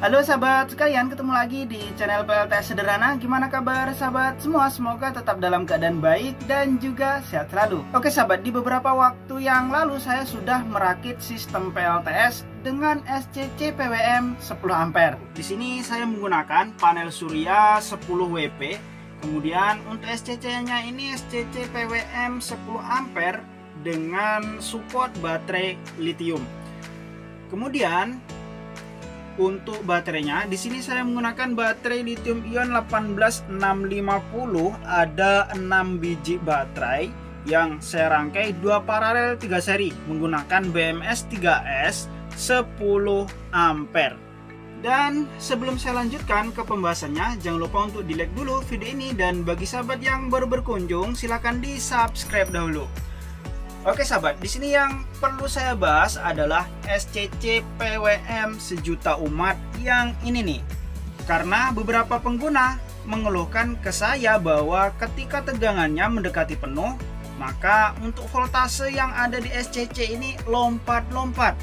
Halo sahabat sekalian, ketemu lagi di channel PLTS Sederhana. Gimana kabar sahabat semua? Semoga tetap dalam keadaan baik dan juga sehat selalu. Oke sahabat, di beberapa waktu yang lalu saya sudah merakit sistem PLTS dengan SCC PWM 10 ampere. Di sini saya menggunakan panel surya 10 WP. Kemudian untuk SCC-nya ini SCC PWM 10 ampere dengan support baterai lithium. Kemudian untuk baterainya, di sini saya menggunakan baterai lithium ion 18650. Ada 6 biji baterai yang saya rangkai 2 paralel 3 seri menggunakan BMS 3S 10 ampere. Dan sebelum saya lanjutkan ke pembahasannya, jangan lupa untuk di like dulu video ini, dan bagi sahabat yang baru berkunjung silahkan di subscribe dahulu. Oke sahabat, di sini yang perlu saya bahas adalah SCC PWM sejuta umat yang ini nih. Karena beberapa pengguna mengeluhkan ke saya bahwa ketika tegangannya mendekati penuh, maka untuk voltase yang ada di SCC ini lompat-lompat,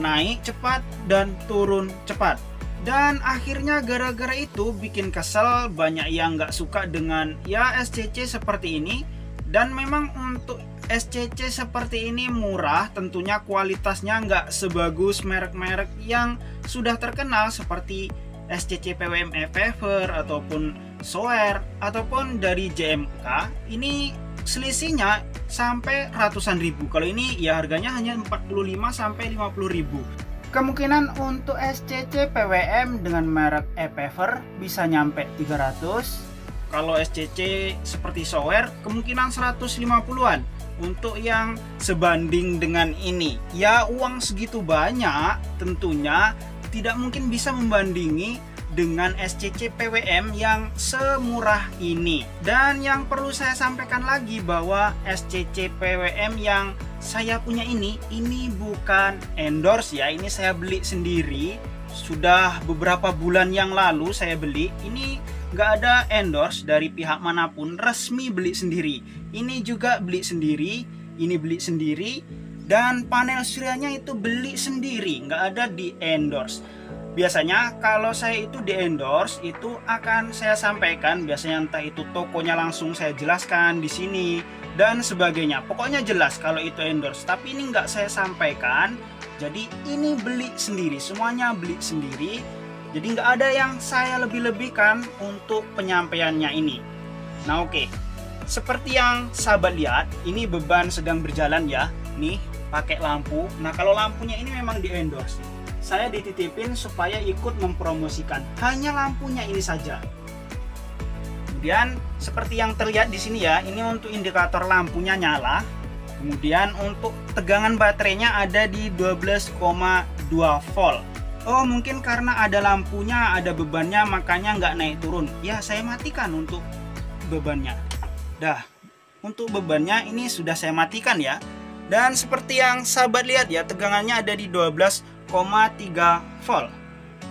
naik cepat dan turun cepat. Dan akhirnya gara-gara itu bikin kesel, banyak yang nggak suka dengan ya SCC seperti ini. Dan memang untuk SCC seperti ini murah, tentunya kualitasnya nggak sebagus merek-merek yang sudah terkenal seperti SCC PWM Ever ataupun Soer ataupun dari JMK. Ini selisihnya sampai ratusan ribu. Kalau ini ya harganya hanya 45 sampai 50 ribu. Kemungkinan untuk SCC PWM dengan merek Ever bisa nyampe 300. Kalau SCC seperti Soer kemungkinan 150-an. Untuk yang sebanding dengan ini, ya uang segitu banyak tentunya tidak mungkin bisa membandingi dengan SCC PWM yang semurah ini. Dan yang perlu saya sampaikan lagi bahwa SCC PWM yang saya punya ini bukan endorse ya, ini saya beli sendiri. Sudah beberapa bulan yang lalu saya beli. Ini nggak ada endorse dari pihak manapun, resmi beli sendiri. Ini juga beli sendiri, ini beli sendiri, dan panel suryanya itu beli sendiri, nggak ada di endorse. Biasanya kalau saya itu di endorse itu akan saya sampaikan, biasanya entah itu tokonya langsung saya jelaskan di sini dan sebagainya. Pokoknya jelas kalau itu endorse, tapi ini nggak saya sampaikan. Jadi ini beli sendiri, semuanya beli sendiri. Jadi nggak ada yang saya lebih-lebihkan untuk penyampaiannya ini. Nah oke, seperti yang sahabat lihat, ini beban sedang berjalan ya. Nih pakai lampu. Nah kalau lampunya ini memang di endorse. Saya dititipin supaya ikut mempromosikan. Hanya lampunya ini saja. Kemudian seperti yang terlihat di sini ya, ini untuk indikator lampunya nyala. Kemudian untuk tegangan baterainya ada di 12,2 volt. Oh mungkin karena ada lampunya, ada bebannya, makanya nggak naik turun. Ya saya matikan untuk bebannya. Dah, untuk bebannya ini sudah saya matikan ya. Dan seperti yang sahabat lihat ya, tegangannya ada di 12,3 volt.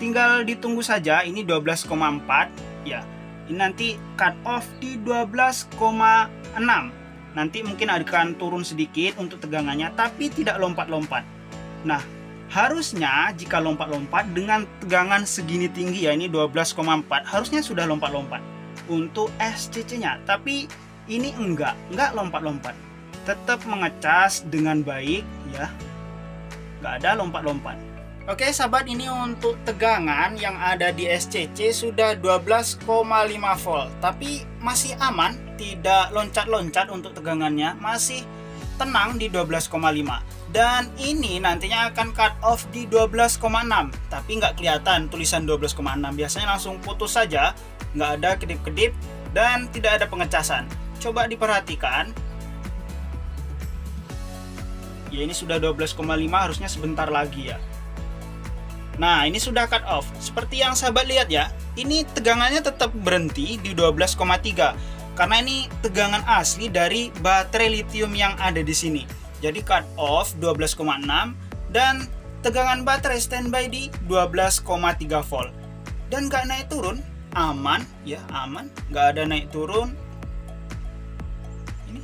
Tinggal ditunggu saja, ini 12,4 ya. Ini nanti cut off di 12,6. Nanti mungkin akan turun sedikit untuk tegangannya, tapi tidak lompat-lompat. Nah, harusnya jika lompat-lompat dengan tegangan segini tinggi ya, ini 12,4, harusnya sudah lompat-lompat untuk SCC-nya. Tapi ini enggak lompat-lompat. Tetap mengecas dengan baik ya. Enggak ada lompat-lompat. Oke sahabat, ini untuk tegangan yang ada di SCC sudah 12,5 volt. Tapi masih aman, tidak loncat-loncat untuk tegangannya, masih tenang di 12,5. Dan ini nantinya akan cut off di 12,6, tapi nggak kelihatan tulisan 12,6. Biasanya langsung putus saja, nggak ada kedip-kedip dan tidak ada pengecasan. Coba diperhatikan ya, ini sudah 12,5, harusnya sebentar lagi ya. Nah ini sudah cut off. Seperti yang sahabat lihat ya, ini tegangannya tetap berhenti di 12,3 karena ini tegangan asli dari baterai lithium yang ada di sini. Jadi cut off 12,6 dan tegangan baterai standby di 12,3 volt. Dan nggak naik turun, aman ya, aman, nggak ada naik turun. Ini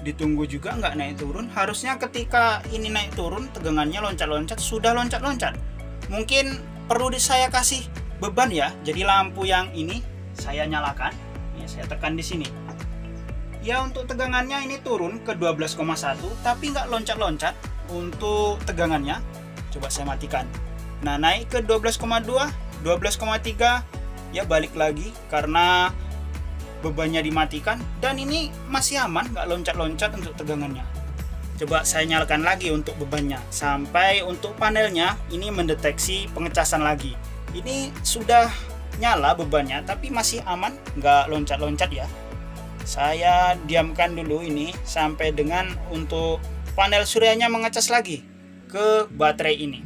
ditunggu juga nggak naik turun. Harusnya ketika ini naik turun tegangannya loncat-loncat, sudah loncat-loncat. mungkin perlu saya kasih beban ya. Jadi lampu yang ini saya nyalakan, ya, saya tekan di sini. Ya, untuk tegangannya ini turun ke 12,1, tapi nggak loncat-loncat untuk tegangannya. Coba saya matikan. Nah, naik ke 12,2, 12,3, ya balik lagi karena bebannya dimatikan. Dan ini masih aman, nggak loncat-loncat untuk tegangannya. Coba saya nyalakan lagi untuk bebannya. Sampai untuk panelnya ini mendeteksi pengecasan lagi. Ini sudah nyala bebannya, tapi masih aman, nggak loncat-loncat ya. Saya diamkan dulu ini sampai dengan untuk panel suryanya mengecas lagi ke baterai ini.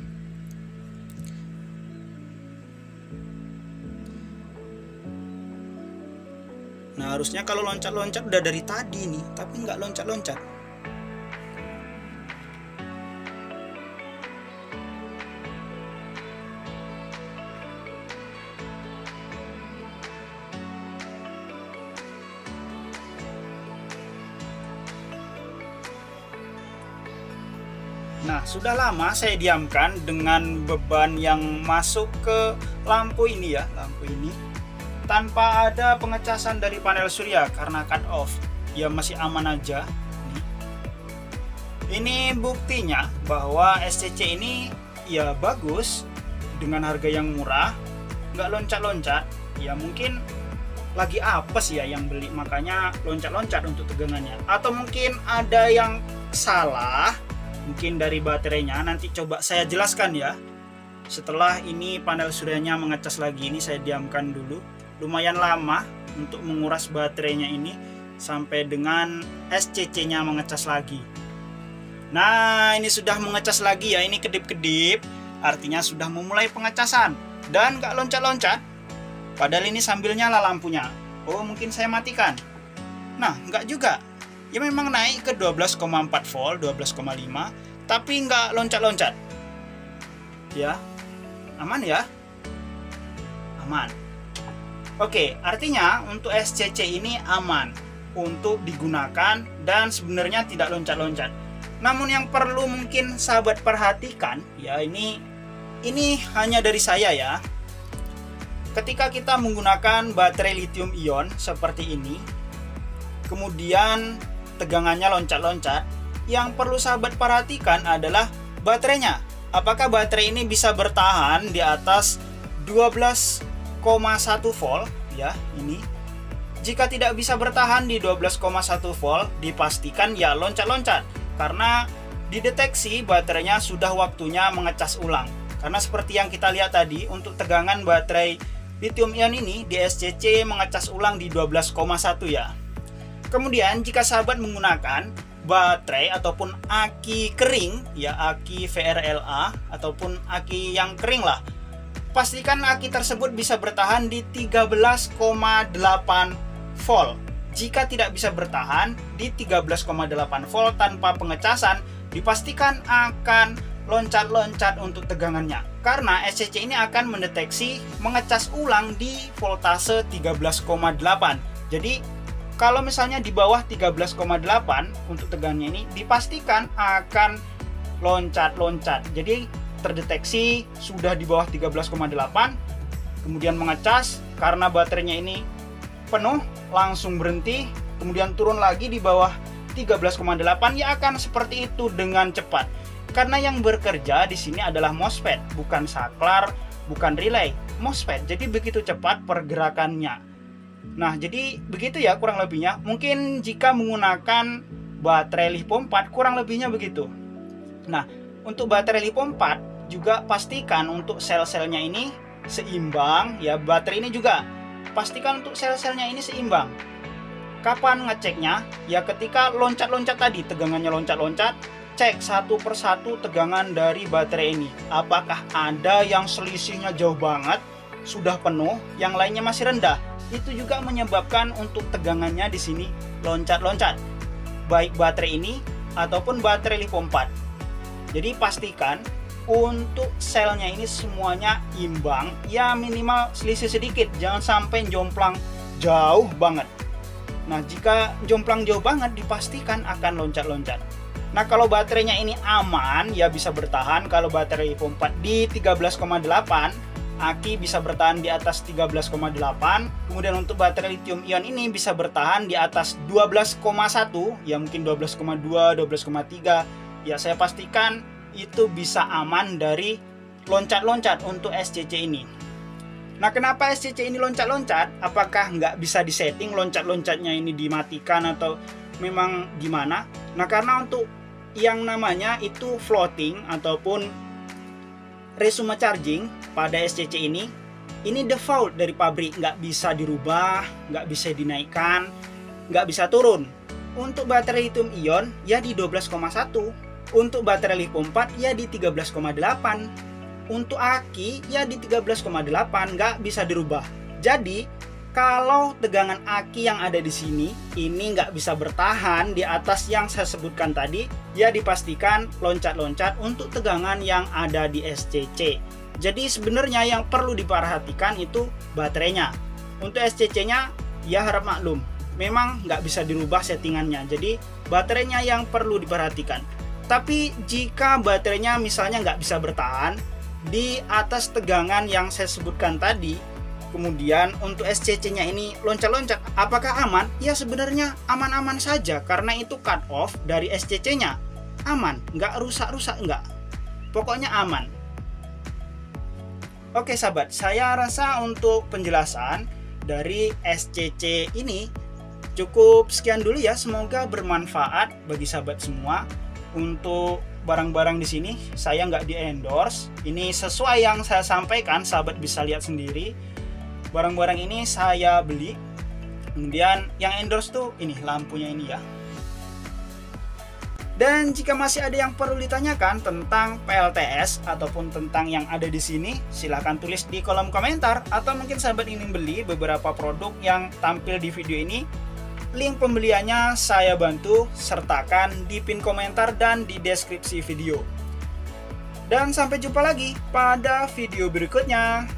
Nah, harusnya kalau loncat-loncat udah dari tadi nih, tapi nggak loncat-loncat. Nah, sudah lama saya diamkan dengan beban yang masuk ke lampu ini ya, lampu ini tanpa ada pengecasan dari panel surya karena cut off. Ya masih aman aja. Ini buktinya bahwa SCC ini ya bagus dengan harga yang murah, nggak loncat-loncat. Ya mungkin lagi apes ya yang beli, makanya loncat-loncat untuk tegangannya. Atau mungkin ada yang salah mungkin dari baterainya. Nanti coba saya jelaskan ya. Setelah ini panel suryanya mengecas lagi, ini saya diamkan dulu. Lumayan lama untuk menguras baterainya ini sampai dengan SCC nya mengecas lagi. Nah, ini sudah mengecas lagi ya, ini kedip-kedip, artinya sudah memulai pengecasan dan nggak loncat-loncat. Padahal ini sambil nyala lampunya. Oh, mungkin saya matikan. Nah, nggak juga. Ya memang naik ke 12,4 volt, 12,5, tapi nggak loncat-loncat. Ya, aman ya? Aman. Oke, artinya untuk SCC ini aman untuk digunakan dan sebenarnya tidak loncat-loncat. Namun yang perlu mungkin sahabat perhatikan, ya ini hanya dari saya ya. Ketika kita menggunakan baterai lithium ion seperti ini, kemudian tegangannya loncat-loncat, yang perlu sahabat perhatikan adalah baterainya. Apakah baterai ini bisa bertahan di atas 12,1 volt ya ini. Jika tidak bisa bertahan di 12,1 volt, dipastikan ya loncat-loncat karena dideteksi baterainya sudah waktunya mengecas ulang. Karena seperti yang kita lihat tadi, untuk tegangan baterai lithium ion ini di SCC mengecas ulang di 12,1 ya. Kemudian jika sahabat menggunakan baterai ataupun aki kering ya, aki VRLA ataupun aki yang kering lah, pastikan aki tersebut bisa bertahan di 13,8 volt. Jika tidak bisa bertahan di 13,8 volt tanpa pengecasan, dipastikan akan loncat-loncat untuk tegangannya. Karena SCC ini akan mendeteksi mengecas ulang di voltase 13,8. Jadi kalau misalnya di bawah 13,8 untuk tegangannya ini, dipastikan akan loncat-loncat. Jadi terdeteksi sudah di bawah 13,8, kemudian mengecas karena baterainya ini penuh, langsung berhenti, kemudian turun lagi di bawah 13,8, ya akan seperti itu dengan cepat. Karena yang bekerja di sini adalah MOSFET, bukan saklar, bukan relay, MOSFET. Jadi begitu cepat pergerakannya. Nah, jadi begitu ya kurang lebihnya. Mungkin jika menggunakan baterai lithium 4 kurang lebihnya begitu. Nah, untuk baterai lithium 4 juga pastikan untuk sel-selnya ini seimbang ya. Baterai ini juga pastikan untuk sel-selnya ini seimbang. Kapan ngeceknya? Ya ketika loncat-loncat tadi, tegangannya loncat-loncat, cek satu persatu tegangan dari baterai ini. Apakah ada yang selisihnya jauh banget, sudah penuh, yang lainnya masih rendah? Itu juga menyebabkan untuk tegangannya di sini loncat-loncat, baik baterai ini ataupun baterai lithium 4. Jadi pastikan untuk selnya ini semuanya imbang, ya minimal selisih sedikit, jangan sampai jomplang jauh banget. Nah, jika jomplang jauh banget dipastikan akan loncat-loncat. Nah, kalau baterainya ini aman, ya bisa bertahan. Kalau baterai LiPo 4 di 13,8, aki bisa bertahan di atas 13,8. Kemudian untuk baterai lithium ion ini bisa bertahan di atas 12,1, ya mungkin 12,2, 12,3. Ya, saya pastikan itu bisa aman dari loncat-loncat untuk SCC ini. Nah, kenapa SCC ini loncat-loncat? Apakah nggak bisa disetting loncat-loncatnya ini dimatikan atau memang gimana? Nah, karena untuk yang namanya itu floating ataupun resume charging pada SCC ini default dari pabrik, nggak bisa dirubah, nggak bisa dinaikkan, nggak bisa turun. Untuk baterai lithium ion ya di 12,1, untuk baterai LiPo 4 ya di 13,8, untuk aki ya di 13,8, nggak bisa dirubah. Jadi kalau tegangan aki yang ada di sini ini nggak bisa bertahan di atas yang saya sebutkan tadi, ya dipastikan loncat-loncat untuk tegangan yang ada di SCC. Jadi sebenarnya yang perlu diperhatikan itu baterainya. Untuk SCC-nya ya harap maklum, memang nggak bisa dirubah settingannya. Jadi baterainya yang perlu diperhatikan. Tapi jika baterainya misalnya nggak bisa bertahan di atas tegangan yang saya sebutkan tadi, kemudian untuk SCC-nya ini loncat-loncat, apakah aman? Ya sebenarnya aman-aman saja, karena itu cut off dari SCC-nya. Aman, nggak rusak-rusak, nggak. Pokoknya aman. Oke sahabat, saya rasa untuk penjelasan dari SCC ini cukup sekian dulu ya. Semoga bermanfaat bagi sahabat semua. Untuk barang-barang di sini saya nggak di-endorse. Ini sesuai yang saya sampaikan, sahabat bisa lihat sendiri. Barang-barang ini saya beli. Kemudian yang endorse tuh ini lampunya ini ya. Dan jika masih ada yang perlu ditanyakan tentang PLTS ataupun tentang yang ada di sini, silahkan tulis di kolom komentar. Atau mungkin sahabat ingin beli beberapa produk yang tampil di video ini, link pembeliannya saya bantu sertakan di pin komentar dan di deskripsi video. Dan sampai jumpa lagi pada video berikutnya.